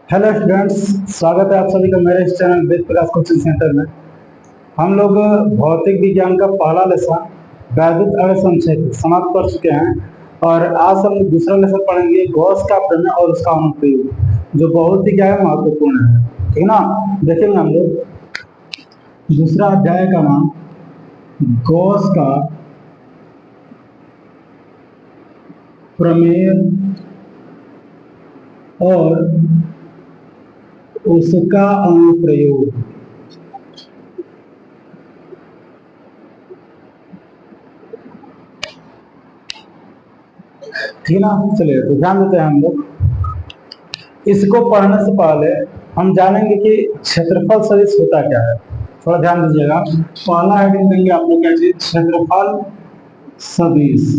Hello students, स्वागत है आप सभी का मेरे इस channel Ved Prakash coaching centre में। हम लोग भौतिक विज्ञान का पहला लेसन वैद्युत अणु संक्षेप समाप्त कर चुके हैं और आज हम दूसरा लेसन पढ़ेंगे गॉस का प्रमेय और उसका अनुप्रयोग, जो बहुत ही क्या है महत्वपूर्ण है। ठीक ना, देखेंगे हम लोग दूसरा अध्याय का नाम गॉस का प्रमेय और उसका अनुप्रयोग। ठीक ना, चलिए तो ध्यान देते हैं हम लोग। इसको पढ़ने से पहले हम जानेंगे कि क्षेत्रफल सदिश होता क्या है। थोड़ा ध्यान दीजिएगा। पहला हेडिंग देंगे आप लोग क्या चीज, क्षेत्रफल सदिश।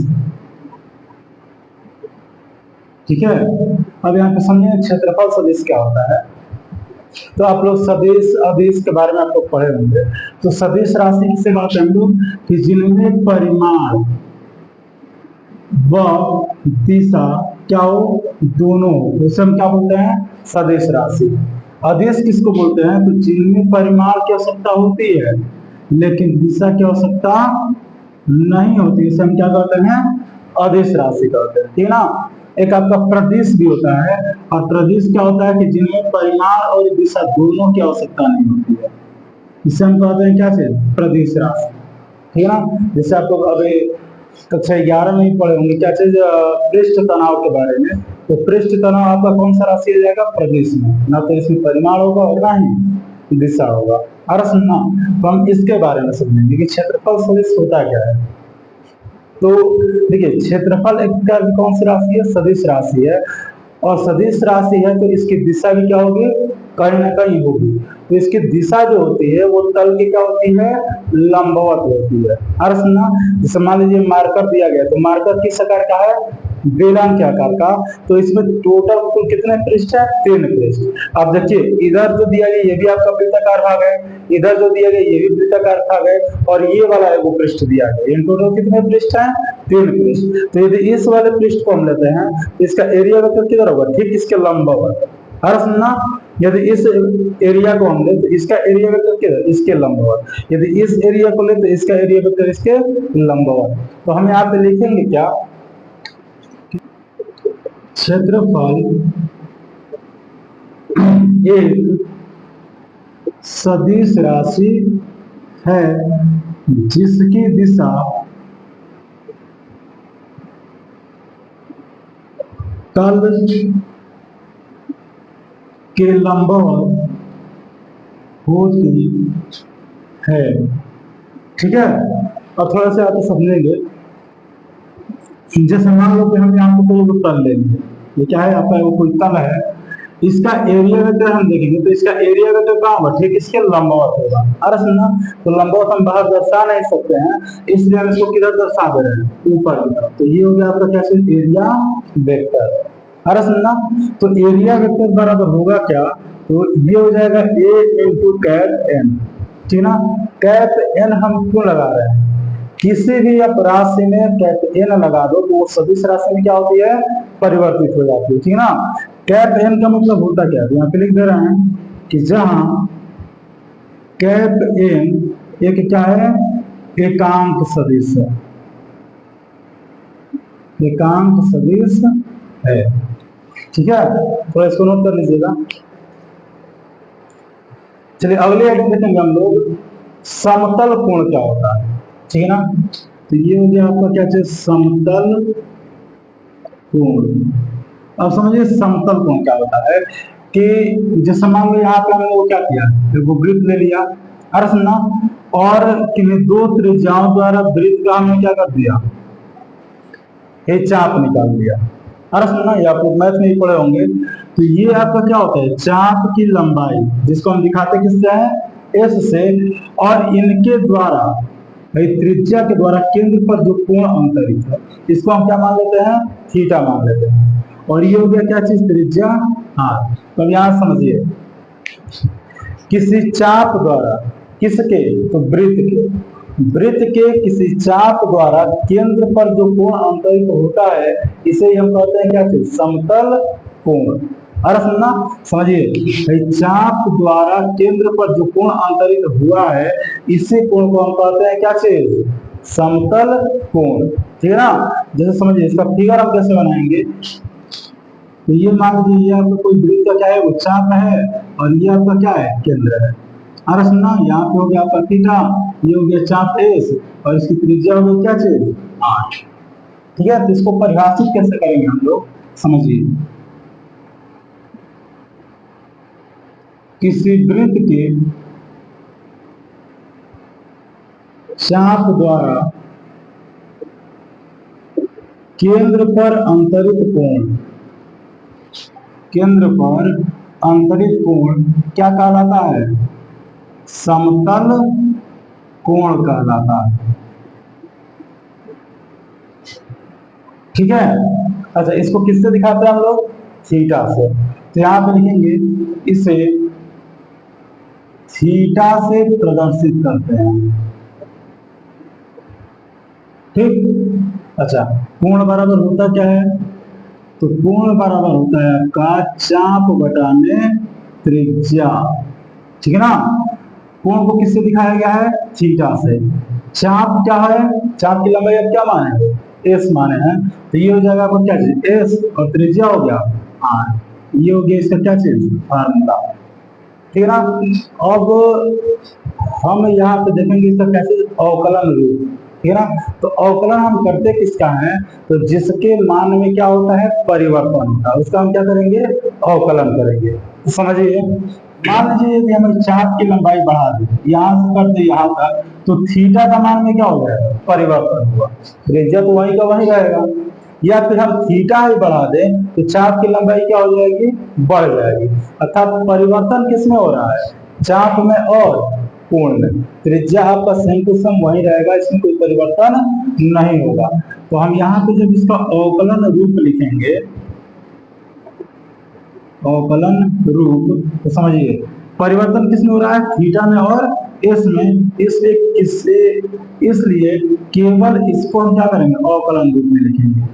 ठीक है, अब यहाँ पे समझेंगे क्षेत्रफल सदिश क्या होता है। तो आप लोग सदिश अदिश के बारे में आप लोग पढ़े होंगे। तो सदिश राशि किसे कहते हैं हम लोग, कि जिनमें परिमाण व दिशा क्या हो, दोनों हो, उसे हम क्या बोलते हैं, सदिश राशि। अदिश किसको बोलते हैं, तो जिनमें परिमाण की आवश्यकता होती है लेकिन दिशा की आवश्यकता नहीं होती, इसे हम क्या कहते हैं, अदिश राशि कहते हैं। ठीक ना। एक आपका प्रदिश भी होता है, और प्रदिश क्या होता है कि जिनमें परिमाण और दिशा दोनों की आवश्यकता नहीं होती है, इसे हम कहते हैं क्या चीज, प्रदिश राशि। ठीक है ना। जैसे आप लोग अभी कक्षा 11 में ही पढ़े होंगे क्या चीज, पृष्ठ तनाव के बारे में। तो पृष्ठ तनाव आपका कौन सा राशि आ जाएगा, प्रदिश में। ना तो इसमें परिमाण होगा और ना ही दिशा होगा। और सुनना, तो हम इसके बारे में समझेंगे कि क्षेत्रफल सदिश होता क्या है। तो देखिए, क्षेत्रफल एक प्रकार की कौन सी राशि है, सदिश राशि है। और सदिश राशि है तो इसकी दिशा भी क्या होगी, कहीं ना कहीं होगी। तो इसकी दिशा जो होती है वो तल की क्या होती है, लंबवत होती है। और सुनना, जैसे मान लीजिए मार्कर दिया गया, तो मार्कर किस आकार का है, बेलन के आकार का। तो इसमें टोटल कुल कितने पृष्ठ है, 3 पृष्ठ। अब देखिए, इधर जो दिया गया ये भी आपका वृत्ताकार भाग है, इधर जो दिया गया ये भी वृत्ताकार भाग है, और ये वाला है वो पृष्ठ दिया गया। इन टोटल कितने पृष्ठ हैं, 3 पृष्ठ। तो यदि इस वाले पृष्ठ को हम लेते हैं, इसका एरिया वेक्टर किधर होगा, ठीक इसके लंबवत। हर सुनना, यदि इस एरिया को हम ले तो इसका एरिया वेक्टर किधर, इसके लंबवत। यदि इस एरिया को ले तो इसका एरिया वेक्टर इसके लंबवत। तो हम यहाँ पे लिखेंगे क्या, क्षेत्रफल एक सदिश राशि है जिसकी दिशा तल के लंबवत होती है। ठीक है, और थोड़ा सा आप समझेंगे। जैसे मान लो कि हम यहाँ पे कोई तल लेंगे, ये क्या है आपका, वो कोई तल है, इसका एरिया वेक्टर हम देखेंगे तो इसका एरिया वेक्टर कहाँ होगा, ठीक इसके लंबवत होगा। अरे सुनना, तो लंबवत हम बाहर दर्शा नहीं सकते हैं, इसलिए हम इसको किधर दर्शा दे रहे हैं, ऊपर की तरफ। तो ये हो गया आपका क्या चीज, एरिया वेक्टर। अरे सुनना, तो एरिया वेक्टर बराबर होगा क्या, तो ये हो जाएगा ए इंटू कैप एन। ठीक ना। कैप एन हम क्यों लगा रहे हैं, किसी भी आप राशि में कैप एन लगा दो तो वो सदिश राशि में क्या होती है, परिवर्तित हो जाती है। ठीक ना। कैप एन का मतलब होता क्या है, यहाँ पे लिख दे रहे हैं कि जहां कैप एन एक क्या है, एकांक सदिश है, एकांक सदिश है। ठीक है, तो इसको नोट कर लीजिएगा। चलिए अगले आइटम देखेंगे हम लोग, समतल कोण क्या होता है। ठीक है ना। तो ये हो गया आपका क्या चीज, समतल कोण। अब समझिए समतल कोण क्या होता है, कि जैसे मान लो यहाँ पे हमने वो क्या किया, वो वृत्त ले लिया, अरे सुनना, और किन्हीं 2 त्रिज्याओं द्वारा वृत्त का हमने क्या कर दिया, ये चाप निकाल दिया। अरे सुनना, ये आप लोग मैथ में ही पढ़े होंगे। तो ये आपका क्या होता है, चाप की लंबाई, जिसको हम दिखाते किससे है, एस से, और इनके द्वारा त्रिज्या के द्वारा केंद्र पर जो कोण अंतरित है, इसको हम क्या मान लेते हैं, थीटा मान लेते हैं। और ये हो गया क्या चीज, त्रिज्या। हाँ, तो यहां समझिए, किसी चाप द्वारा, किसके, तो वृत्त के, वृत्त के किसी चाप द्वारा केंद्र पर जो कोण अंतरित होता है, इसे हम कहते हैं क्या चीज, समतल कोण। और सुनना समझिए, भाई चाप द्वारा केंद्र पर जो कोण अंतरित हुआ है इसी कोण को हम कहते हैं क्या चीज, समतल कोण। ठीक है ना। जैसे समझिए इसका फिगर हम कैसे बनाएंगे, तो ये मान लीजिए ये आपका कोई वृत्त का क्या है, वो चाप है, और ये आपका क्या है, केंद्र है। अरे सुनना, यहाँ पे हो गया आपका थीटा, ये हो गया चाप एस, और इसकी त्रिज्या हो गई क्या चीज, 8। ठीक है। तो इसको परिभाषित कैसे करेंगे हम लोग, समझिए, किसी वृत्त के चाप द्वारा केंद्र पर अंतरित कोण, केंद्र पर अंतरित कोण क्या कहलाता है, समतल कोण कहलाता है। ठीक है। अच्छा, इसको किससे दिखाते हैं हम लोग, थीटा से। तो यहां पे लिखेंगे इसे थीटा से प्रदर्शित करते हैं। ठीक। अच्छा, कोण बराबर होता क्या है, तो कोण बराबर होता है आपका चाप बटाने त्रिज्या। ठीक है ना। कोण को किससे दिखाया गया है, थीटा से। चाप क्या है, चाप की लंबाई अब क्या माने हैं, एस माने हैं, तो ये हो जाएगा आपका क्या चीज, एस, और त्रिज्या हो गया आर। ये हो गया इसका क्या चीज, फार्मूला। ठीक है ना। अब हम यहाँ पे देखेंगे इसका कैसे अवकलन रूप। ठीक है ना। तो अवकलन हम करते किसका है, तो जिसके मान में क्या होता है, परिवर्तन होता है, उसका हम क्या करेंगे, अवकलन करेंगे। तो समझिए, मान लीजिए यदि हमें चाप की लंबाई बढ़ा दी, यहाँ से कर दे यहाँ तक, तो थीटा का मान में क्या हो जाएगा, परिवर्तन हुआ, त्रिज्या तो वही का वही रहेगा। या फिर हम थीटा ही बढ़ा दें तो चाप की लंबाई क्या हो जाएगी, बढ़ जाएगी। अर्थात परिवर्तन किसमें हो रहा है, चाप में और कोण में। त्रिज्या आपका सम वही रहेगा, इसमें कोई परिवर्तन नहीं होगा। तो हम यहाँ पे जब इसका अवकलन रूप लिखेंगे, अवकलन रूप, तो समझिए परिवर्तन किसमें हो रहा है, थीटा में और एस में, इसलिए केवल इसको हम क्या करेंगे, अवकलन रूप में लिखेंगे।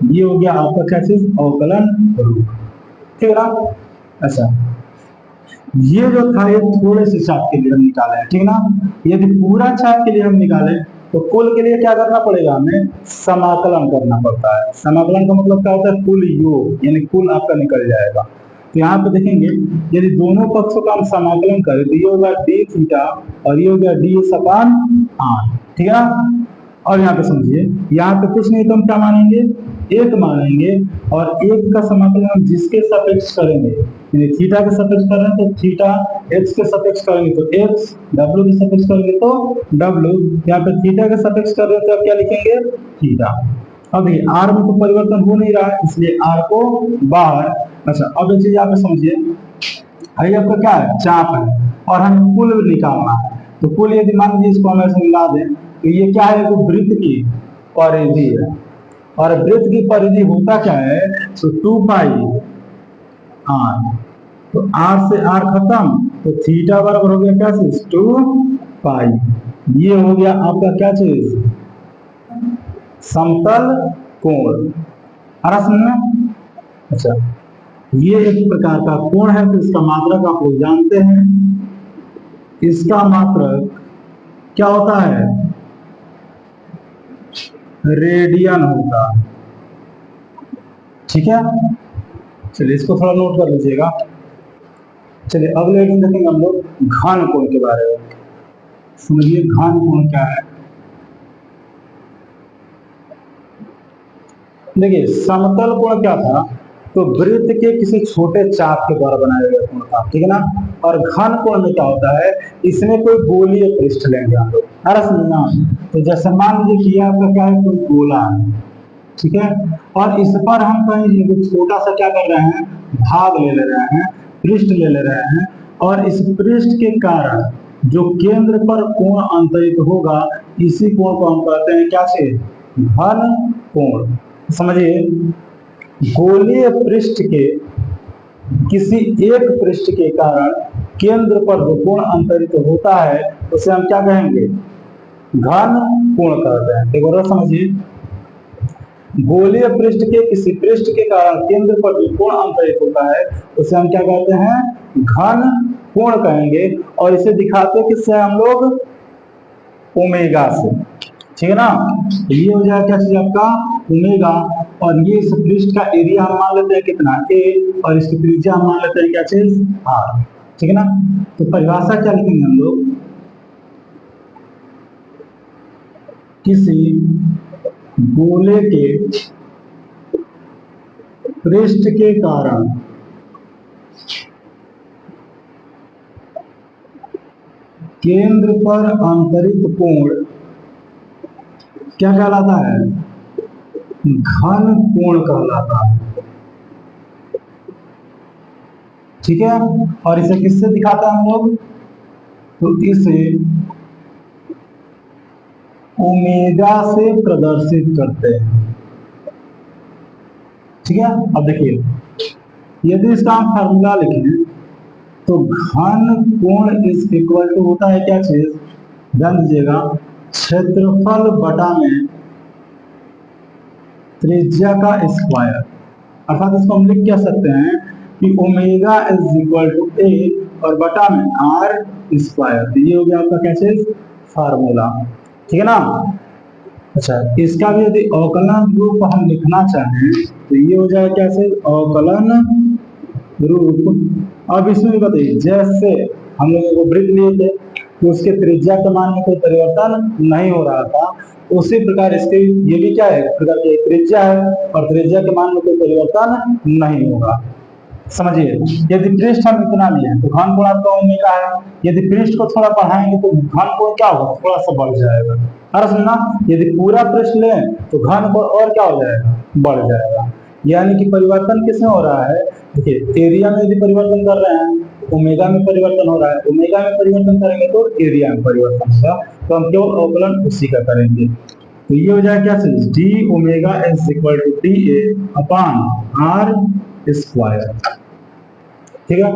ये हो गया आपका क्या चीज, अवकलन रूप। ठीक है ना। अच्छा, ये जो था ये थोड़े से चाप के लिए हम निकाले हैं। ठीक ना। यदि पूरा चाप के लिए हम निकाले तो कुल के लिए क्या करना पड़ेगा, हमें समाकलन करना पड़ता है। समाकलन का मतलब क्या होता है, कुल योग, यानी कुल आपका निकल जाएगा। तो यहाँ पे देखेंगे यदि दोनों पक्षों का हम समाकलन करें तो ये होगा डी थीटा और ये हो गया डी एस अपान आर। ठीक है ना। और यहाँ पे समझिए, यहाँ पे कुछ नहीं तो हम क्या मानेंगे, एक मानेंगे, और एक का समाकलन हम जिसके सापेक्ष करेंगे, यानी थीटा के सापेक्ष कर रहे हैं तो थीटा, एक्स के सापेक्ष करेंगे तो एक्स, डब्ल्यू के सापेक्ष करेंगे तो डब्ल्यू। यहाँ पे थीटा के सापेक्ष कर रहे हैं तो आप क्या लिखेंगे, थीटा। अब देखिए आर में तो परिवर्तन हो नहीं रहा है, इसलिए आर को बाहर। अच्छा, अब एक चीज यहाँ पे समझिए, अरे आपका क्या है, चाप है, और हम कुल निकालना है। तो कुल यदि मान लीजिए इसको हम ऐसे मिला दें तो ये क्या है, तो वृत्त की परिधि है, और वृत्त की परिधि होता क्या है, तो 2 पाई आर। तो आर से आर खत्म, तो थीटा बराबर हो गया क्या चीज, 2 पाई। ये हो गया आपका क्या चीज, समतल कोण। आ रहा समझ में। अच्छा, ये एक प्रकार का कोण है, तो इसका मात्रक आप लोग जानते हैं। इसका मात्रक क्या होता है, रेडियन होता है। ठीक है। चलिए इसको थोड़ा नोट कर लीजिएगा। चलिए अगले दिन देखेंगे हम लोग घन कोण के बारे में। समझिए घन कोण क्या है। देखिए समतल कोण क्या था, तो वृत्त के किसी छोटे चाप के द्वारा बनाया गया कोण था। ठीक है ना। और घन कोण में क्या होता है, इसमें कोई गोलीय पृष्ठ लेंगे हम लोग। अरे समझना, तो जैसे मान लीजिए कि आपका क्या है, कोई गोला है। ठीक है। और इस पर हम कहीं छोटा सा क्या कर रहे हैं, भाग ले रहे हैं, पृष्ठ ले रहे हैं, और इस पृष्ठ के कारण जो केंद्र पर कोण अंतरित होगा, इसी कोण को हम कहते हैं क्या से, घन कोण। समझिए, गोलीय पृष्ठ के किसी एक पृष्ठ के कारण केंद्र पर जो कोण अंतरित होता है उसे हम क्या कहेंगे, घन कोण कहते हैं। एक बार समझिए, गोलीय पृष्ठ के किसी पृष्ठ के कारण केंद्र पर जो कोण अंतरित होता है उसे हम क्या कहते हैं, घन कोण कहेंगे। और इसे दिखाते हैं किससे हम लोग, ओमेगा से, ठीक है ना। तो ये हो जाएगा क्या चीज आपका, ओमेगा। और ये इस पृष्ठ का एरिया हम मान लेते हैं कितना, ए, और इसकी त्रिज्या हम मान लेते हैं क्या चीज, आर, ठीक है ना। तो परिभाषा क्या लिखेंगे हम लोग, किसी गोले के पृष्ठ के कारण केंद्र पर अंतरित कोण क्या कहलाता है, घन कोण कहलाता है, ठीक है। और इसे किससे दिखाते हैं हम लोग, तो इसे ओमेगा से प्रदर्शित करते हैं, ठीक है। अब देखिए, यदि इसका हम फार्मूला लिखें तो घन कोण इज इक्वल टू होता है क्या चीज, ध्यान दीजिएगा, क्षेत्रफल बटा में त्रिज्या का स्क्वायर। अर्थात इसको हम लिख क्या सकते हैं कि ओमेगा इज इक्वल टू ए और बटा में आर स्क्वायर। तो ये हो गया आपका क्या चीज, फार्मूला, ठीक है ना। अच्छा, इसका भी यदि अवकलन रूप हम लिखना चाहें तो ये हो जाएगा क्या चीज, अवकलन रूप। अब इसमें भी बताइए, जैसे हम लोगों को वृत्त लिए थे तो उसके त्रिज्या के मान में कोई परिवर्तन नहीं हो रहा था, उसी प्रकार इसके ये भी क्या है, प्रकार की त्रिज्या है और त्रिज्या के मान में कोई परिवर्तन नहीं होगा। समझिए, यदि पृष्ठ हम इतना लिए तो घन कोण आपका ओमेगा है, यदि पृष्ठ को थोड़ा बढ़ाएंगे तो घन कोण क्या होगा, थोड़ा सा बढ़ जाएगा। अरे सुनना, यदि पूरा पृष्ठ लें तो घन कोण और क्या हो जाएगा, बढ़ जाएगा। यानी कि परिवर्तन किसमें हो रहा है, देखिए एरिया में यदि परिवर्तन कर रहे हैं ओमेगा में परिवर्तन हो रहा है, ओमेगा में परिवर्तन करेंगे तो एरिया में परिवर्तन होगा। तो हम केवल अवकलन उसी का करेंगे। तो ये हो जाएगा क्या चीज, D omega is equal to D A upon R square, ठीक है।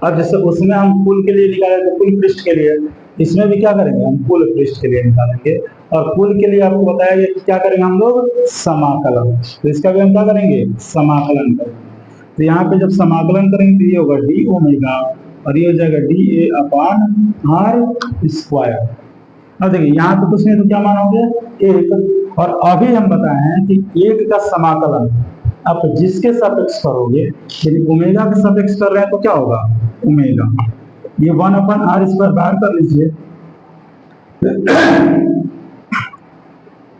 अब जैसे उसमें हम कुल के लिए निकाले तो कुल पृष्ठ के लिए, इसमें भी क्या करेंगे, हम कुल पृष्ठ के लिए निकालेंगे। और कुल के लिए आपको बताया गया कि क्या करेंगे हम लोग, समाकलन। तो इसका भी हम क्या करेंगे, समाकलन करेंगे। तो यहाँ पे जब समाकलन करेंगे तो ये होगा डी ओमेगा और ये हो जाएगा D A upon R square. अब देखिए यहाँ पे कुछ नहीं तो क्या मानोगे, एक। और अभी हम बताए हैं कि एक का समाकलन आप जिसके सापेक्ष करोगे, यदि ओमेगा के सापेक्ष कर रहे हैं तो क्या होगा, ओमेगा। ये 1/r स्क्वायर बाहर कर लीजिए,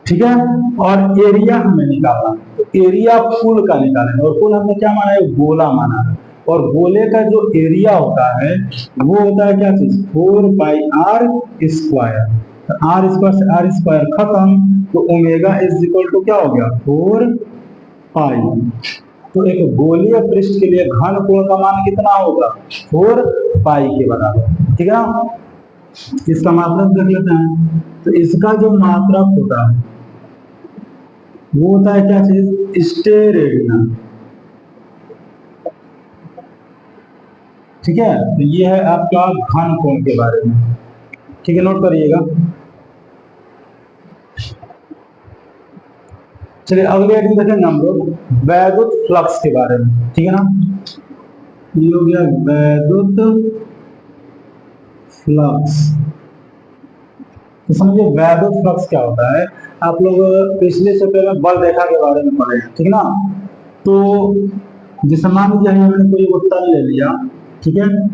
ठीक है। और एरिया हमें निकालना, तो एरिया कुल का निकालेंगे और कुल हमने क्या माना है, गोला माना है। और गोले का जो एरिया होता है वो होता है क्या चीज, 4πr स्क्वायर। आर स्क्वायर से आर स्क्वायर खत्म, तो ओमेगा इज इक्वल टू क्या हो गया, 4π। तो एक गोलीय पृष्ठ के लिए घन कोण का मान कितना होगा, 4π के बराबर, ठीक है ना। इसका मात्रक देख लेते हैं। तो इसका जो मात्रक होता है वो होता है क्या चीज, स्टेरेडियन, ठीक है। तो ये है आपका घन कोण के बारे में, ठीक है, नोट करिएगा। चलिए अगले आइटम देखेंगे हम लोग वैद्युत फ्लक्स के बारे में, ठीक है ना। ये हो गया वैद्युत फ्लक्स। तो समझिए वैद्युत फ्लक्स क्या होता है, आप लोग पिछले चैप्टर में बल रेखा के बारे में पढ़े, ठीक है ना। तो जैसे मान लीजिए हमने कोई वो तल ले लिया, ठीक है।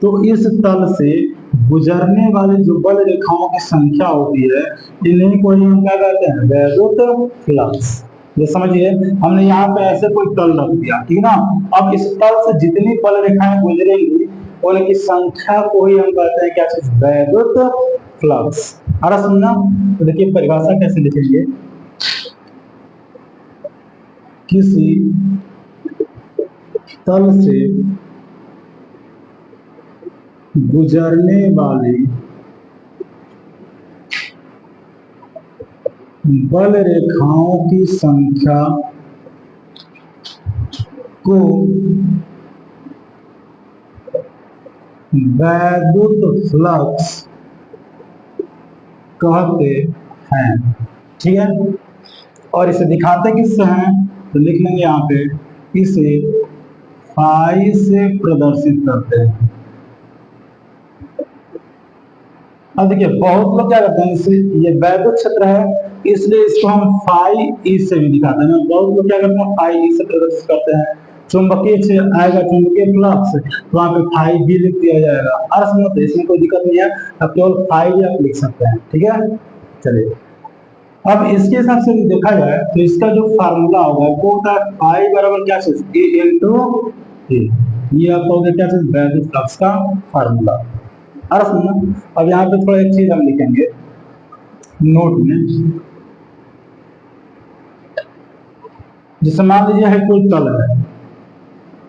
तो इस तल से गुजरने वाली जो बल रेखाओं की संख्या होती है, इन्हीं को हम क्या कहते हैं, वैद्युत फ्लक्स। ये समझिए हमने यहाँ पे ऐसे कोई तल रख दिया, ठीक है ना। अब इस तल से जितनी बल रेखाएं गुजरेंगी उनकी संख्या को ही हम कहते हैं क्या चीज, वैद्युत फ्लक्स। अरे सुनना, तो देखिए परिभाषा कैसे लिखेंगे, किसी तल से गुजरने वाली बल रेखाओं की संख्या को वैद्युत फ्लक्स कहते हैं, ठीक है। और इसे दिखाते किससे हैं, तो लिख लेंगे यहाँ पे, इसे फाई से प्रदर्शित करते हैं। अब देखिए बहुत लोग क्या करते हैं, इसे ये वैद्युत क्षेत्र है इसलिए इसको हम फाई ई से भी दिखाते हैं। बहुत लोग क्या करते हैं, फाई ई से प्रदर्शित करते हैं। चुंबकीय क्षेत्र आएगा, चुंबकीय फ्लक्स, तो वहां पे फाई बी लिख दिया जाएगा। अर्थ मत, इसमें कोई दिक्कत नहीं है, अब केवल फाई भी आप लिख सकते हैं, ठीक है। चलिए अब इसके हिसाब से देखा जाए तो इसका जो फार्मूला होगा वो होता है फाई बराबर क्या चीज, ए इंटू ए। ये आपका होगा क्या चीज, वैद्युत फ्लक्स का फार्मूला। अर्थ समझना। अब यहाँ पे थोड़ा एक चीज हम लिखेंगे नोट में, जैसे मान लीजिए है कोई तल है,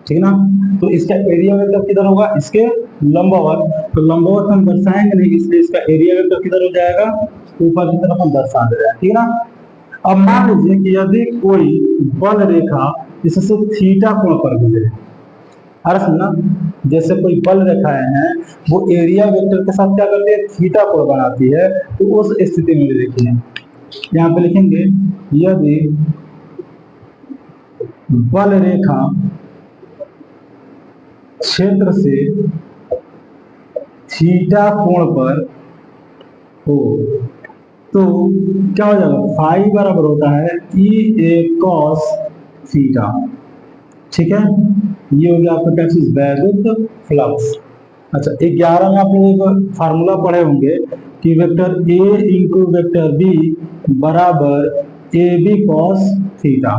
ठीक ना, तो इसका एरिया वेक्टर किधर होगा, इसके लंबवत, तो लंबवत हम दर्शाएंगे नहीं इसलिए इसका एरिया वेक्टर किधर हो जाएगा, ऊपर की तरफ हम दर्शा दे रहे हैं, ठीक ना। अब मान लीजिए कि यदि कोई बल रेखा इससे थीटा कोण पर गुजरे, अरे सुनना, जैसे कोई बल रेखाएं हैं वो एरिया वेक्टर के साथ क्या करती है, थीटा कोण बनाती है, तो उस स्थिति में देखिए यहाँ पे लिखेंगे यदि बल रेखा क्षेत्र से थीटा कोण पर हो तो क्या हो जाएगा, फाई बराबर होता है ई ए कॉस थीटा, ठीक है। ये हो गया आपका क्या चीज, वैद्युत फ्लक्स। अच्छा 11 में आप लोग एक फार्मूला पढ़े होंगे कि vector A into vector B बराबर ए बी कॉस थीटा।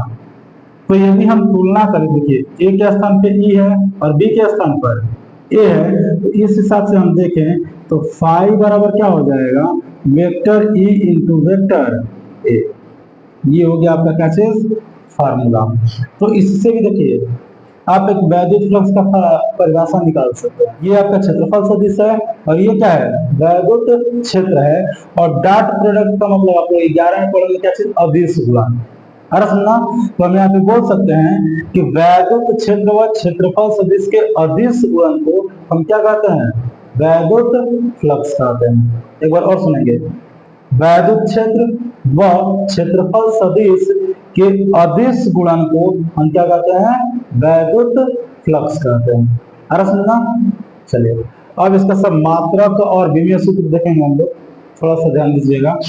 तो यदि हम तुलना करें, देखिए ए के स्थान पे ई है और बी के स्थान पर ए है, तो इस हिसाब से हम देखें तो फाई बराबर क्या हो जाएगा, vector E into vector A. ये हो गया आपका क्या चीज, फार्मूला। तो इससे भी देखिए आप एक वैद्युत फ्लक्स का परिभाषा निकाल सकते हैं। ये आपका क्षेत्रफल सदिश है और ये क्या है, वैद्युत क्षेत्र है। और डॉट प्रोडक्ट का मतलब आपको 11 में पढ़ेंगे क्या चीज, अदिश गुणन। अरे सुनना, तो हम यहाँ पे बोल सकते हैं कि वैद्युत क्षेत्र व क्षेत्रफल सदिश के अदिश गुणन को हम क्या कहते हैं, वैद्युत फ्लक्स कहते हैं। एक बार और सुनेंगे, वैद्युत क्षेत्र व क्षेत्रफल सदिश के अदिश गुणन को हम क्या कहते हैं, वैद्युत फ्लक्स कहते हैं। अरे सुनना, चलिए अब इसका सब मात्रक और विमीय सूत्र देखेंगे हम लोग, थोड़ा सा ध्यान दीजिएगा।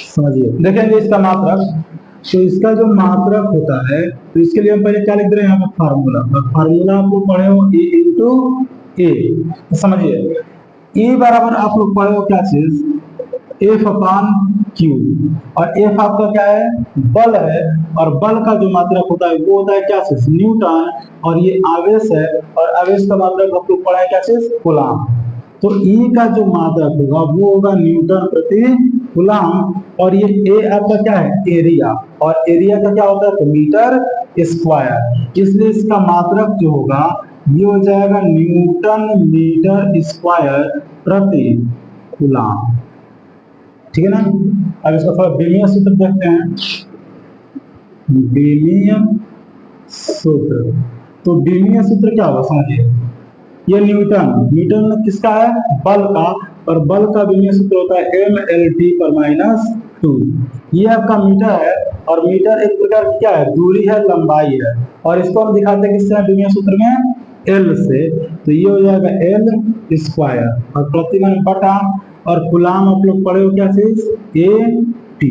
समझिए, देखेंगे इसका मात्रक, तो इसका जो मात्रक होता है तो इसके लिए हम पहले क्या लिख रहे हैं, यहाँ पे फार्मूला। फार्मूला आप लोग पढ़े हो ए इंटू ए, तो समझिए ए बराबर आप लोग पढ़े हो क्या चीज, एफ अपान क्यू। और एफ आपका क्या है, बल है, और बल का जो मात्रक होता है वो होता है क्या चीज, न्यूटन। और ये आवेश है और आवेश का मात्रक आप लोग पढ़ा है क्या चीज, कूलाम। तो ई का जो मात्रक होगा वो होगा न्यूटन प्रति कूलाम। और ये ए आपका क्या है, एरिया, और एरिया का क्या होता है, तो मीटर स्क्वायर। इसलिए इसका मात्रक जो होगा ये हो जाएगा न्यूटन मीटर स्क्वायर प्रति कूलाम, ठीक है ना। अब इसका थोड़ा विमीय सूत्र देखते हैं, विमीय सूत्र। तो विमीय सूत्र क्या होगा समझिए, ये न्यूटन किसका है, बल का, और बल का विमीय सूत्र होता है mLT पर माइनस 2। ये आपका मीटर है, और मीटर एक प्रकार की क्या है, दूरी है, लंबाई है, और इसको हम दिखाते हैं किससे, विमीय सूत्र में L से। तो ये हो जाएगा L स्क्वायर और प्रतिमान बटा, और कूलाम आप लोग पढ़े हो क्या चीज, AT।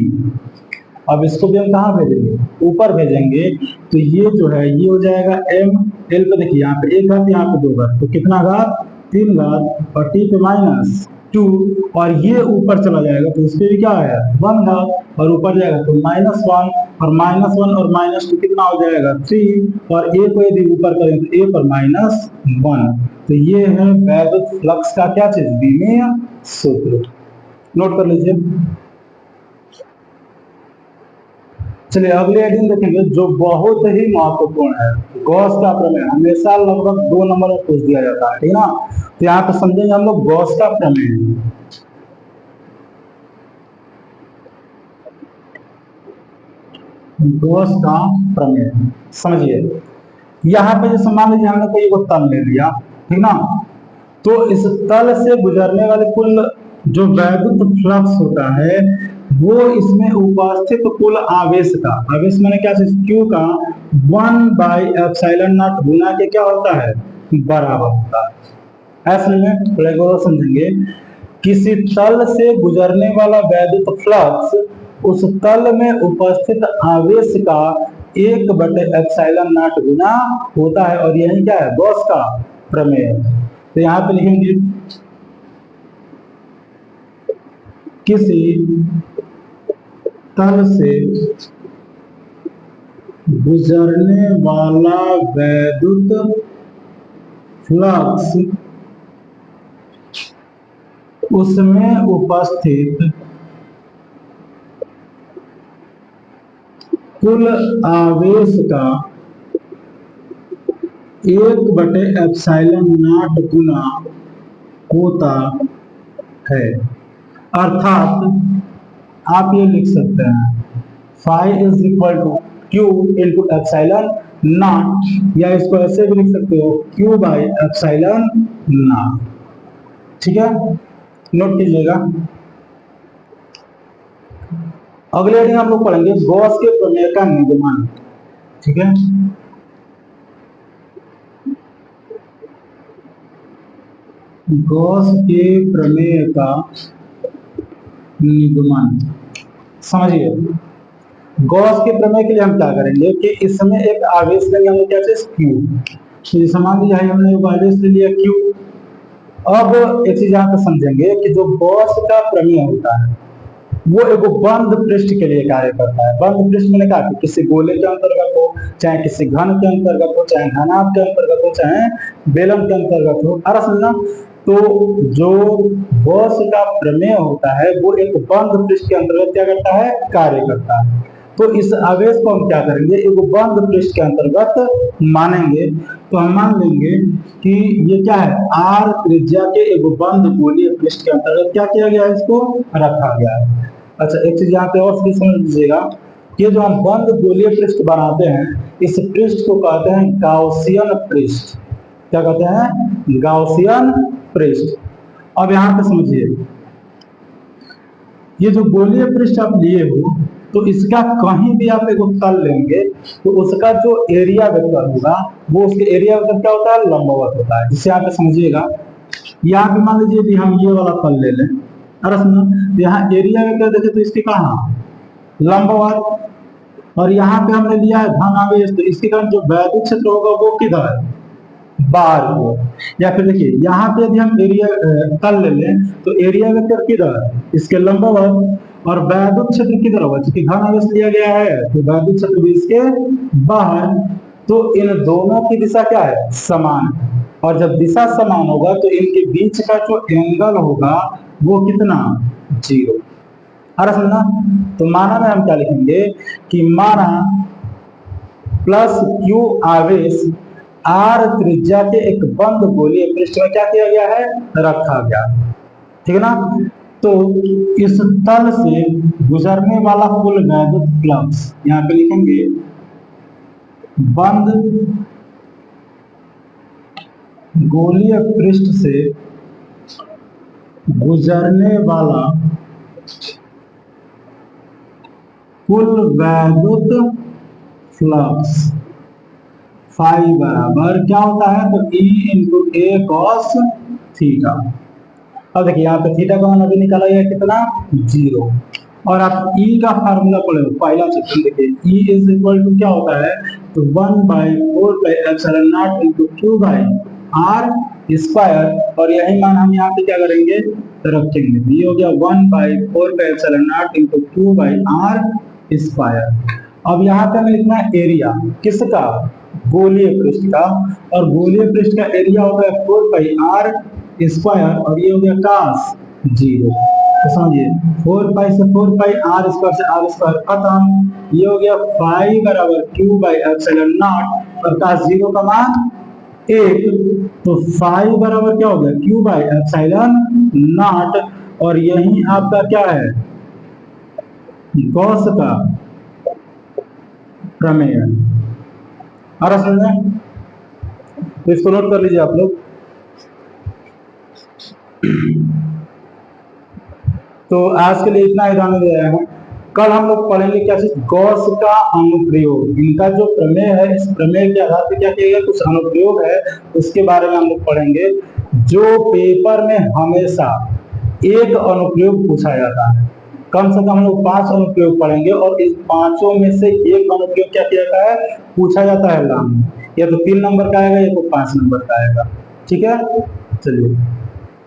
अब इसको भी हम कहाँ भेजेंगे, ऊपर भेजेंगे। तो ये जो है ये हो जाएगा m, l पे देखिए यहाँ पे एक घात, यहाँ पे दो घात, तो कितना घात, 3 घात, और t पे माइनस 2, और ये ऊपर चला जाएगा तो इस पे भी क्या है, 1 घात, और ऊपर जाएगा तो -1, और -1 और -2 कितना हो जाएगा, 3, और a को यदि ऊपर करें तो a पर -1। तो ये है वैद्युत फ्लक्स का क्या चीज, विमीय सूत्र। नोट कर लीजिए। चलिए अगले हेडिंग देखेंगे जो बहुत ही महत्वपूर्ण है, गॉस का प्रमेय। हमेशा लगभग 2 नंबर में पूछ दिया जाता है, ठीक ना। तो यहाँ पे समझेंगे हम लोग गॉस का प्रमेय। गॉस का प्रमेय समझिए, यहाँ पे जैसे मान लीजिए हमने कोई तल ले लिया, ठीक ना, तो इस तल से गुजरने वाले कुल जो वैद्युत फ्लक्स होता है वो इसमें उपस्थित कुल आवेश का, आवेश मैंने क्या चीज क्यू का 1/ε0 गुना के क्या होता है बराबर होता है। ऐसे में थोड़ा और समझेंगे। किसी तल से गुजरने वाला वैद्युत फ्लक्स उस तल में उपस्थित आवेश का 1/ε0 गुना होता है, और यही क्या है गॉस का प्रमेय। तो यहाँ पे लिखेंगे किसी तल से गुजरने वाला वैद्युत फ्लक्स उसमें उपस्थित कुल आवेश का 1/ε0 गुना होता है। अर्थात आप ये लिख सकते हैं phi is equal to Q into epsilon naught, या इसको ऐसे भी लिख सकते हो क्यू बाई एप्साइलन नॉट। ठीक है, नोट कीजिएगा। अगले दिन हम लोग पढ़ेंगे गॉस के प्रमेय का निगमन। ठीक है, गॉस के प्रमेय का निगमन समझिए। गॉस के प्रमेय के लिए हम क्या करेंगे कि इसमें एक आवेश लेंगे हम क्या चीज क्यू। तो मान लीजिए हमने एक आवेश ले लिया क्यू। अब एक चीज यहाँ पे समझेंगे कि जो गॉस का प्रमेय होता है वो एक बंद पृष्ठ के लिए कार्य करता है। बंद पृष्ठ मैंने कहा कि किसी गोले के अंतर्गत हो, चाहे किसी घन के अंतर्गत हो, चाहे घनाभ के अंतर्गत हो, चाहे बेलन के अंतर्गत हो। आ रहा समझना। तो जो गॉस का प्रमेय होता है वो एक बंद पृष्ठ के अंतर्गत क्या करता है कार्य करता है। तो इस आवेश को हम क्या करेंगे एक बंद पृष्ठ के अंतर्गत मानेंगे। तो हम मान लेंगे कि ये क्या है आर त्रिज्या के एक बंद गोलीय पृष्ठ के अंतर्गत क्या किया गया है इसको रखा गया है। अच्छा, एक चीज यहाँ पे और समझ लीजिएगा, ये जो हम बंद गोलीय पृष्ठ बनाते हैं इस पृष्ठ को कहते हैं गाउसियन पृष्ठ। क्या कहते हैं गाउसियन पृष्ठ। अब यहाँ पे समझिए, ये जो गोलीय पृष्ठ आप लिए हो तो इसका कहीं भी आप एक तल लेंगे तो उसका जो एरिया वेक्टर होगा वो उसके एरिया वेक्टर क्या होता है लंबवत होता है। जिससे आप समझिएगा यहाँ पे मान लीजिए कि हम ये वाला तल ले लें। अरे सुनो, यहाँ एरिया वेक्टर देखे तो इसके कहाँ लंबवत, और यहाँ पे हमने लिया है धन आवेश तो इसके कारण जो वैद्युत क्षेत्र होगा वो किधर बाहर को। या फिर देखिए यहाँ पे यदि हम एरिया तल ले लें तो एरिया वेक्टर किधर इसके लंबवत, और वैद्युत क्षेत्र किधर होगा क्योंकि घन आवेश लिया गया है तो वैद्युत क्षेत्र भी इसके बाहर। तो इन दोनों की दिशा क्या है समान, और जब दिशा समान होगा तो इनके बीच का जो एंगल होगा वो कितना 0। अरे समझना। तो माना में हम क्या लिखेंगे कि माना प्लस क्यू आवेश आर त्रिज्या के एक बंद गोलीय पृष्ठ में क्या किया गया है रखा गया। ठीक है ना। तो इस तल से गुजरने वाला कुल वैद्युत फ्लक्स यहाँ पे लिखेंगे बंद गोलीय पृष्ठ से गुजरने वाला कुल वैद्युत फ्लक्स फाई बराबर क्या होता है तो E इंटू ए कॉस थीटा। अब देखिए यहाँ पे थीटा का मान अभी निकाला गया कितना 0, और आप E का फार्मूला पढ़े पहला सेक्शन देखिए E इज इक्वल टू क्या होता है तो 1/4πε0 into Q by R square, और यही मान हम यहाँ पे क्या करेंगे रखेंगे। ये हो गया 1/4πε0 into Q by R square. अब यहाँ पे हमें लिखना है एरिया किसका गोलीय पृष्ठ का, और गोलीय पृष्ठ का एरिया होता है 4πr स्क्वायर, और ये हो गया cos 0। तो समझिए 4π से 4πr स्क्वायर से r स्क्वायर खत्म, ये हो गया फाई बराबर q बाई एप्सिलॉन नॉट, और cos 0 का मान 1। तो फाई बराबर क्या हो गया q बाई एप्सिलॉन नॉट, और यही आपका क्या है गॉस का प्रमेय। आ रहा समझ में, तो इसको नोट कर लीजिए आप लोग। तो आज के लिए इतना ही रहने दे रहे हैं। कल हम लोग पढ़ेंगे क्या चीज, गॉस का अनुप्रयोग। इनका जो प्रमेय है, इस प्रमेय के आधार पर क्या किया गया, कुछ अनुप्रयोग है उसके बारे में हम लोग पढ़ेंगे। जो पेपर में हमेशा एक अनुप्रयोग पूछा जाता है, कम से कम हम लोग 5 अनुप्रयोग पढ़ेंगे और इस पांचों में से एक अनुप्रयोग क्या किया जाता है, पूछा जाता है एग्जाम में। या तो 3 नंबर का आएगा या तो 5 नंबर का आएगा। ठीक है, चलिए।